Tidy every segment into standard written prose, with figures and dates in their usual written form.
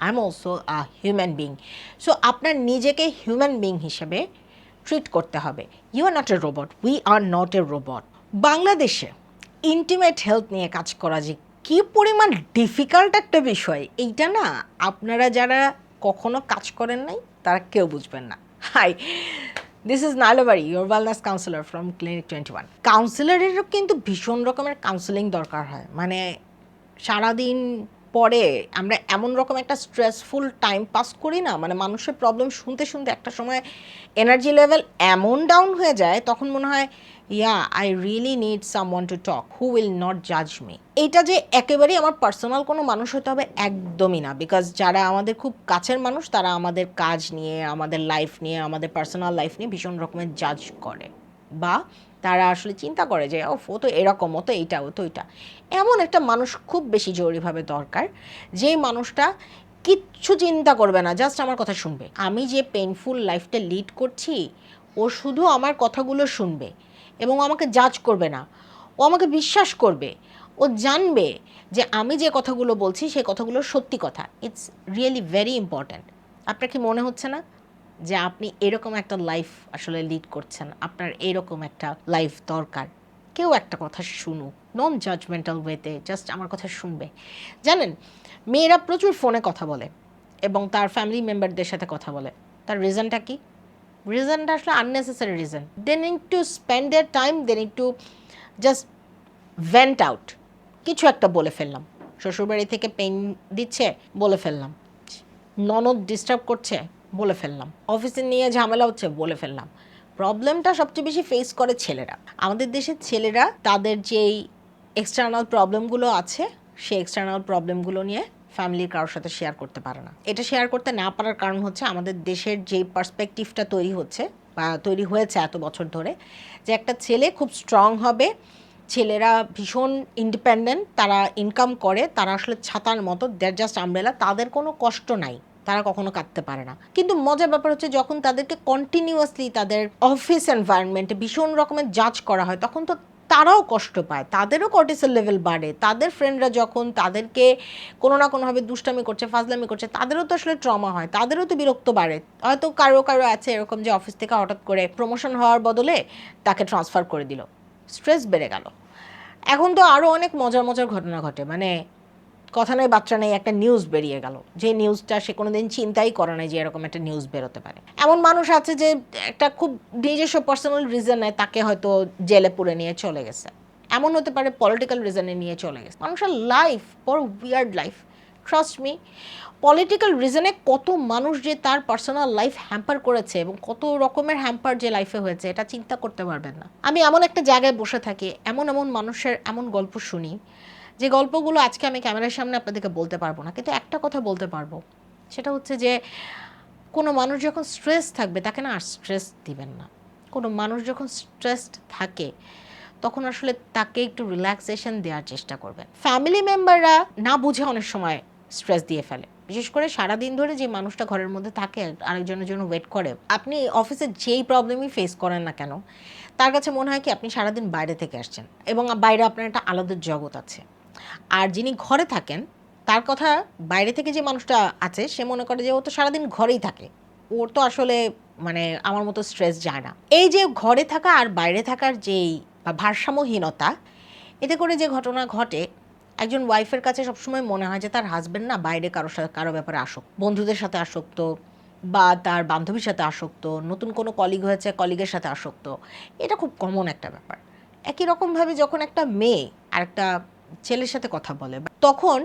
I am also a human being. So আপনার নিজেকে human being হিসেবে ট্রিট করতে হবে। You are not a robot, we are not a robot. বাংলাদেশে intimate health নিয়ে কাজ করা যে কী পরিমাণ ডিফিকাল্ট একটা বিষয়, এইটা না আপনারা যারা কখনো কাজ করেন নাই তারা কেউ বুঝবেন না। হাই, দিস ইজ নাইলাবাড়ি, your wellness counsellor from clinic 21। কাউন্সিলরেরও কিন্তু ভীষণ রকমের কাউন্সিলিং দরকার হয়। মানে সারাদিন পরে আমরা এমন রকম একটা স্ট্রেসফুল টাইম পাস করি না, মানে মানুষের প্রবলেম শুনতে শুনতে একটা সময় এনার্জি লেভেল এমন ডাউন হয়ে যায়, তখন মনে হয় yeah I really need someone to talk who will not জাজ মি। এইটা যে একেবারেই আমার পার্সোনাল কোনো মানুষ হতে হবে একদমই না, বিকজ যারা আমাদের খুব কাছের মানুষ তারা আমাদের কাজ নিয়ে, আমাদের লাইফ নিয়ে, আমাদের পার্সোনাল লাইফ নিয়ে ভীষণ রকমের জাজ করে, বা তারা আসলে চিন্তা করে যে ও তো এরকম, ও তো এইটা, ও তো ওইটা। এমন একটা মানুষ খুব বেশি জরুরিভাবে দরকার, যেই মানুষটা কিচ্ছু চিন্তা করবে না, জাস্ট আমার কথা শুনবে। আমি যে পেইনফুল লাইফটা লিড করছি, ও শুধু আমার কথাগুলো শুনবে এবং আমাকে জাজ করবে না, ও আমাকে বিশ্বাস করবে। ও জানবে যে আমি যে কথাগুলো বলছি সেই কথাগুলো সত্যি কথা। It's really very important. আপনার কি মনে হচ্ছে না যে আপনি এরকম একটা লাইফ আসলে লিড করছেন, আপনার এরকম একটা লাইফ দরকার? কেউ একটা কথা শুনুক, নন জাজমেন্টাল ওয়েতে, জাস্ট আমার কথা শুনবে। জানেন, মেয়েরা প্রচুর ফোনে কথা বলে এবং তার ফ্যামিলি মেম্বারদের সাথে কথা বলে। তার রিজনটা কি? রিজনটা আসলে unnecessary reason. They need to spend their time, they need to just vent out. কিছু একটা বলে ফেললাম, শ্বশুরবাড়ি থেকে পেইন দিচ্ছে, বলে ফেললাম। ননদ ডিস্টার্ব করছে, বলে ফেললাম। অফিসে নিয়ে ঝামেলা হচ্ছে, বলে ফেললাম। প্রবলেমটা সবচেয়ে বেশি ফেস করে ছেলেরা। আমাদের দেশের ছেলেরা তাদের যেই এক্সটার্নাল প্রবলেমগুলো আছে, সেই এক্সটার্নাল প্রবলেমগুলো নিয়ে ফ্যামিলির কারোর সাথে শেয়ার করতে পারে না। এটা শেয়ার করতে না পারার কারণ হচ্ছে আমাদের দেশের যেই পার্সপেক্টিভটা তৈরি হচ্ছে বা তৈরি হয়েছে এত বছর ধরে, যে একটা ছেলে খুব স্ট্রং হবে, ছেলেরা ভীষণ ইন্ডিপেন্ডেন্ট, তারা ইনকাম করে, তারা আসলে ছাতার মতো, দেয়ার জাস্ট আমব্রেলা, তাদের কোনো কষ্ট নাই, তারা কখনো কাঁদতে পারে না। কিন্তু মজার ব্যাপার হচ্ছে যখন তাদেরকে কন্টিনিউয়াসলি তাদের অফিস এনভায়রনমেন্টে ভীষণ রকমের জাজ করা হয়, তখন তো তারাও কষ্ট পায়, তাদেরও কর্টিসল লেভেল বাড়ে। তাদের ফ্রেন্ডরা যখন তাদেরকে কোনো না কোনোভাবে দুষ্টামি করছে, ফাজলামি করছে, তাদেরও তো আসলে ট্রমা হয়, তাদেরও তো বিরক্ত বাড়ে। হয়তো কারো কারো আছে এরকম যে অফিস থেকে হঠাৎ করে প্রমোশন হওয়ার বদলে তাকে ট্রান্সফার করে দিল, স্ট্রেস বেড়ে গেল। এখন তো আরও অনেক মজার মজার ঘটনা ঘটে, মানে কথা নেই বার্তা নেই একটা নিউজ বেরিয়ে গেল, যে নিউজটা সে কোনো দিন চিন্তাই করে নাই যে এরকম একটা নিউজ বেরোতে পারে। এমন মানুষ আছে যে একটা খুব নিজস্ব পার্সোনাল রিজনে তাকে হয়তো জেলে পুরে নিয়ে চলে গেছে। এমন হতে পারে পলিটিক্যাল রিজনে নিয়ে চলে গেছে। মানুষের লাইফ বড় weird life, trust me. Political রিজনে কত মানুষ যে তার পার্সোনাল লাইফ হ্যাম্পার করেছে এবং কত রকমের হ্যাম্পার যে লাইফে হয়েছে, এটা চিন্তা করতে পারবেন না। আমি এমন একটা জায়গায় বসে থাকি, এমন এমন মানুষের এমন গল্প শুনি, যে গল্পগুলো আজকে আমি ক্যামেরার সামনে আপনাদেরকে বলতে পারবো না, কিন্তু একটা কথা বলতে পারবো, সেটা হচ্ছে যে কোনো মানুষ যখন স্ট্রেস থাকবে তাকে না আর স্ট্রেস দিবেন না। কোনো মানুষ যখন স্ট্রেসড থাকে তখন আসলে তাকে একটু রিল্যাক্সেশন দেওয়ার চেষ্টা করবেন। ফ্যামিলি মেম্বাররা না বুঝে অনেক সময় স্ট্রেস দিয়ে ফেলে, বিশেষ করে সারাদিন ধরে যে মানুষটা ঘরের মধ্যে থাকে আরেকজনের জন্য ওয়েট করে। আপনি অফিসে যেই প্রবলেমই ফেস করেন না কেন, তার কাছে মনে হয় কি আপনি সারাদিন বাইরে থেকে আসছেন এবং বাইরে আপনার একটা আলাদা জগৎ আছে। আর যিনি ঘরে থাকেন তার কথা, বাইরে থেকে যে মানুষটা আছে সে মনে করে যে ও তো সারাদিন ঘরেই থাকে, ওর তো আসলে মানে আমার মতো স্ট্রেস যায় না। এই যে ঘরে থাকা আর বাইরে থাকার যেই ভারসাম্যহীনতা, এতে করে যে ঘটনা ঘটে, একজন ওয়াইফের কাছে সবসময় মনে হয় যে তার হাজব্যান্ড না বাইরে কারোর সাথে কারো ব্যাপারে আসক্ত, বন্ধুদের সাথে আসক্ত, বা তার বান্ধবীর সাথে আসক্ত, নতুন কোনো কলিগ হয়েছে কলিগের সাথে আসক্ত। এটা খুব কমন একটা ব্যাপার। একই রকমভাবে যখন একটা মেয়ে আর একটা ছেলের সাথে কথা বলে, তখন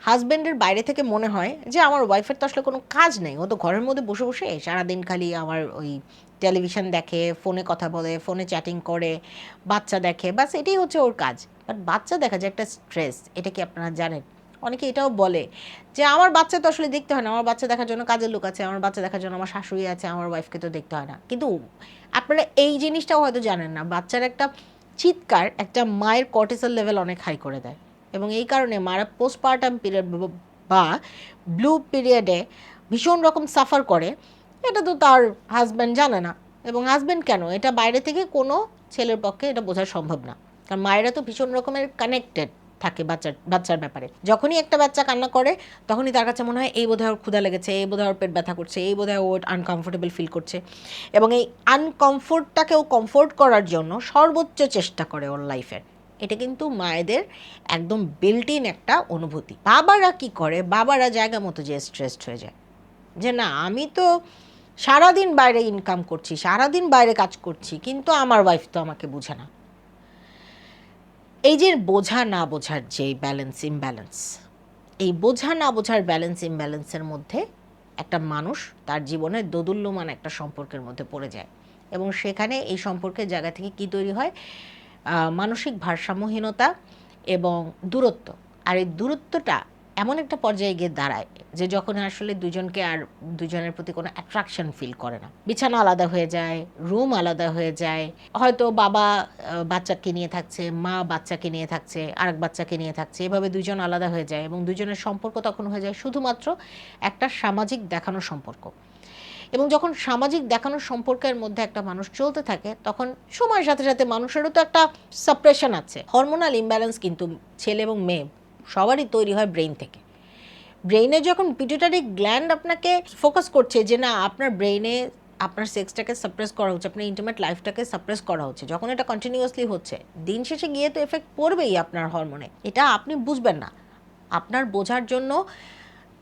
হাজব্যান্ডের বাইরে থেকে মনে হয় যে আমার ওয়াইফের তো আসলে কোনো কাজ নেই, ও তো ঘরের মধ্যে বসে বসে সারাদিন খালি আমার ওই টেলিভিশন দেখে, ফোনে কথা বলে, ফোনে চ্যাটিং করে, বাচ্চা দেখে, বাস এটাই হচ্ছে ওর কাজ। বাট বাচ্চা দেখা যায় একটা স্ট্রেস, এটা কি আপনারা জানেন? অনেকে এটাও বলে যে আমার বাচ্চা তো আসলে দেখতে হয় না, আমার বাচ্চা দেখার জন্য কাজের লোক আছে, আমার বাচ্চা দেখার জন্য আমার শাশুড়ি আছে, আমার ওয়াইফকে তো দেখতে হয় না। কিন্তু আপনারা এই জিনিসটাও হয়তো জানেন না, বাচ্চার একটা চিৎকার একটা মায়ের কর্টিসল লেভেল অনেক হাই করে দেয়, এবং এই কারণে মারা পোস্টপার্টাম পিরিয়ড বা ব্লু পিরিয়ডে ভীষণ রকম সাফার করে। এটা তো তার হাজব্যান্ড জানে না, এবং হাজব্যান্ড কেন, এটা বাইরে থেকে কোনো ছেলের পক্ষে এটা বোঝা সম্ভব না, কারণ মায়েরা তো ভীষণ রকমের কানেক্টেড থাকে বাচ্চার ব্যাপারে। যখনই একটা বাচ্চা কান্না করে তখনই তার কাছে মনে হয় এই বোধহয় ওর ক্ষুধা লেগেছে, এই বোধহয় ওর পেট ব্যথা করছে, এই বোধহয় ওর আনকমফোর্টেবল ফিল করছে, এবং এই আনকমফোর্টটাকে ও কমফোর্ট করার জন্য সর্বোচ্চ চেষ্টা করে ওর লাইফের। এটা কিন্তু মায়েদের একদম বিল্ট ইন একটা অনুভূতি। বাবারা কি করে, বাবারা জায়গা মতো যে স্ট্রেসড হয়ে যায় যে না আমি তো সারাদিন বাইরে ইনকাম করছি, সারাদিন বাইরে কাজ করছি, কিন্তু আমার ওয়াইফ তো আমাকে বুঝে না। এই যে বোঝা না বোঝার যে ইমব্যালেন্স, এই বোঝা না বোঝার ইমব্যালেন্সের মধ্যে একটা মানুষ তার জীবনের দোদুল্যমান একটা সম্পর্কের মধ্যে পড়ে যায়, এবং সেখানে এই সম্পর্কের জায়গা থেকে কি তৈরি হয়, মানসিক ভারসাম্যহীনতা এবং দূরত্ব। আর এই দূরত্বটা এমন একটা পর্যায়ে গিয়ে দাঁড়ায় যে যখন আসলে দুজনকে আর দুজনের প্রতি কোনো অ্যাট্রাকশন ফিল করে না, বিছানা আলাদা হয়ে যায়, রুম আলাদা হয়ে যায়, হয়তো বাবা বাচ্চাকে নিয়ে থাকছে, মা বাচ্চাকে নিয়ে থাকছে, আরেক বাচ্চাকে নিয়ে থাকছে, এভাবে দুজন আলাদা হয়ে যায় এবং দুজনের সম্পর্ক তখন হয়ে যায় শুধুমাত্র একটা সামাজিক দেখানোর সম্পর্ক। এবং যখন সামাজিক দেখানোর সম্পর্কের মধ্যে একটা মানুষ চলতে থাকে তখন সময়ের সাথে সাথে মানুষেরও তো একটা সাপ্রেশন আছে। হরমোনাল ইমব্যালেন্স কিন্তু ছেলে এবং মেয়ে সবারই তৈরি হয় ব্রেইন থেকে। ব্রেইনে যখন পিটুইটারি গ্ল্যান্ড আপনাকে ফোকাস করছে যে না আপনার ব্রেইনে আপনার সেক্সটাকে সাপ্রেস করা হচ্ছে, আপনার ইন্টিমেট লাইফটাকে সাপ্রেস করা হচ্ছে, যখন এটা কন্টিনিউয়াসলি হচ্ছে দিন শেষে গিয়ে তো এফেক্ট পড়বেই আপনার হরমোনে। এটা আপনি বুঝবেন না, আপনার বোঝার জন্য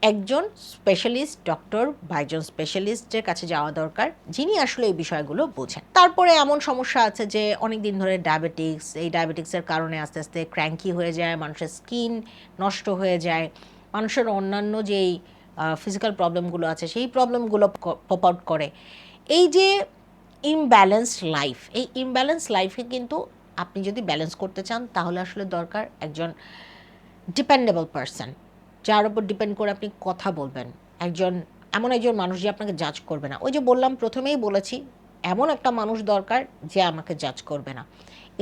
একজন স্পেশালিস্ট ডক্টর বা একজন স্পেশালিস্টের কাছে যাওয়া দরকার যিনি আসলে এই বিষয়গুলো বোঝেন। তারপরে এমন সমস্যা আছে যে অনেক দিন ধরে ডায়াবেটিক্স, এই ডায়াবেটিক্সের কারণে আস্তে আস্তে ক্র্যাঙ্কি হয়ে যায়, মানুষের স্কিন নষ্ট হয়ে যায়, মানুষের অন্যান্য যেই ফিজিক্যাল প্রবলেমগুলো আছে সেই প্রবলেমগুলো পপ আউট করে। এই যে ইমব্যালেন্সড লাইফ, এই ইমব্যালেন্স লাইফে কিন্তু আপনি যদি ব্যালেন্স করতে চান তাহলে আসলে দরকার একজন ডিপেন্ডেবল পারসন, যার উপর ডিপেন্ড করে আপনি কথা বলবেন, এমন একজন মানুষ যে আপনাকে জাজ করবে না। ওই যে বললাম, প্রথমেই বলেছি, এমন একটা মানুষ দরকার যে আমাকে জাজ করবে না।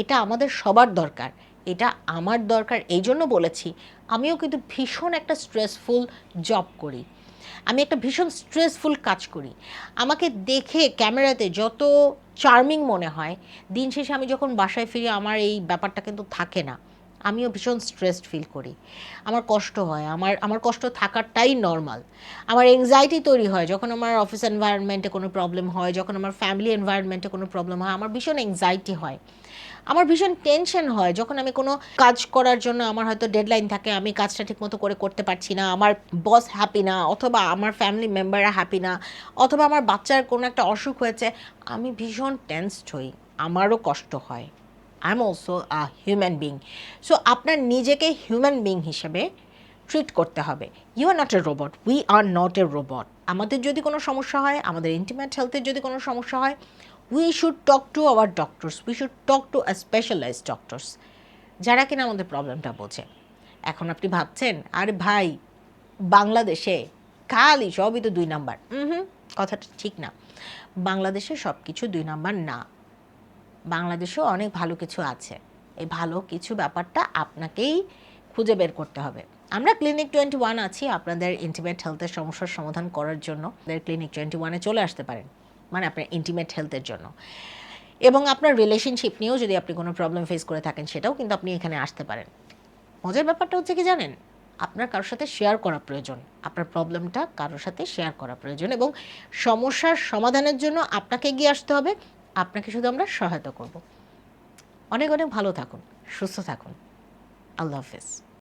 এটা আমাদের সবার দরকার, এটা আমার দরকার। এই জন্য বলেছি আমিও কিন্তু ভীষণ একটা স্ট্রেসফুল জব করি, আমি একটা ভীষণ স্ট্রেসফুল কাজ করি। আমাকে দেখে ক্যামেরাতে যত চার্মিং মনে হয়, দিন শেষে আমি যখন বাসায় ফিরি আমার এই ব্যাপারটা কিন্তু থাকে না। আমিও ভীষণ স্ট্রেসড ফিল করি, আমার কষ্ট হয়, আমার কষ্ট থাকাটাই নর্মাল। আমার এংজাইটি তৈরি হয় যখন আমার অফিস এনভায়রনমেন্টে কোনো প্রবলেম হয়, যখন আমার ফ্যামিলি এনভায়রনমেন্টে কোনো প্রবলেম হয়, আমার ভীষণ এংজাইটি হয়, আমার ভীষণ টেনশন হয় যখন আমি কোনো কাজ করার জন্য আমার হয়তো ডেডলাইন থাকে, আমি কাজটা ঠিকমতো করতে পারছি না, আমার বস হ্যাপি না, অথবা আমার ফ্যামিলি মেম্বাররা হ্যাপি না, অথবা আমার বাচ্চার কোনো একটা অসুখ হয়েছে, আমি ভীষণ টেনসড হই, আমারও কষ্ট হয়। I am also a human being. So আপনার নিজেকে হিউম্যান বিং হিসেবে ট্রিট করতে হবে। You are not a robot, we are not a robot. আমাদের যদি কোনো সমস্যা হয়, আমাদের ইন্টিমেট হেলথের যদি কোনো সমস্যা হয়, we should talk to our doctors, we should talk to a specialised doctors, যারা কিনা আমাদের প্রবলেমটা বোঝে। এখন আপনি ভাবছেন আরে ভাই বাংলাদেশে খালি সবই তো 2 নাম্বার। কথাটা ঠিক না, বাংলাদেশে সব কিছু 2 নাম্বার না, বাংলাদেশেও অনেক ভালো কিছু আছে। এই ভালো কিছু ব্যাপারটা আপনাকেই খুঁজে বের করতে হবে। আমরা ক্লিনিক 21 আছি আপনাদের ইন্টিমেট হেলথের সমস্যার সমাধান করার জন্য। আপনাদের ক্লিনিক 21-এ চলে আসতে পারেন, মানে আপনার ইন্টিমেট হেলথের জন্য। এবং আপনার রিলেশনশিপ নিয়েও যদি আপনি কোনো প্রবলেম ফেস করে থাকেন সেটাও কিন্তু আপনি এখানে আসতে পারেন। মজার ব্যাপারটা হচ্ছে কি জানেন, আপনার কারোর সাথে শেয়ার করা প্রয়োজন, আপনার প্রবলেমটা কারোর সাথে শেয়ার করা প্রয়োজন, এবং সমস্যার সমাধানের জন্য আপনাকে এগিয়ে আসতে হবে, আপনাকে শুধু আমরা সহায়তা করব। অনেক অনেক ভালো থাকুন, সুস্থ থাকুন, আল্লাহ হাফেজ।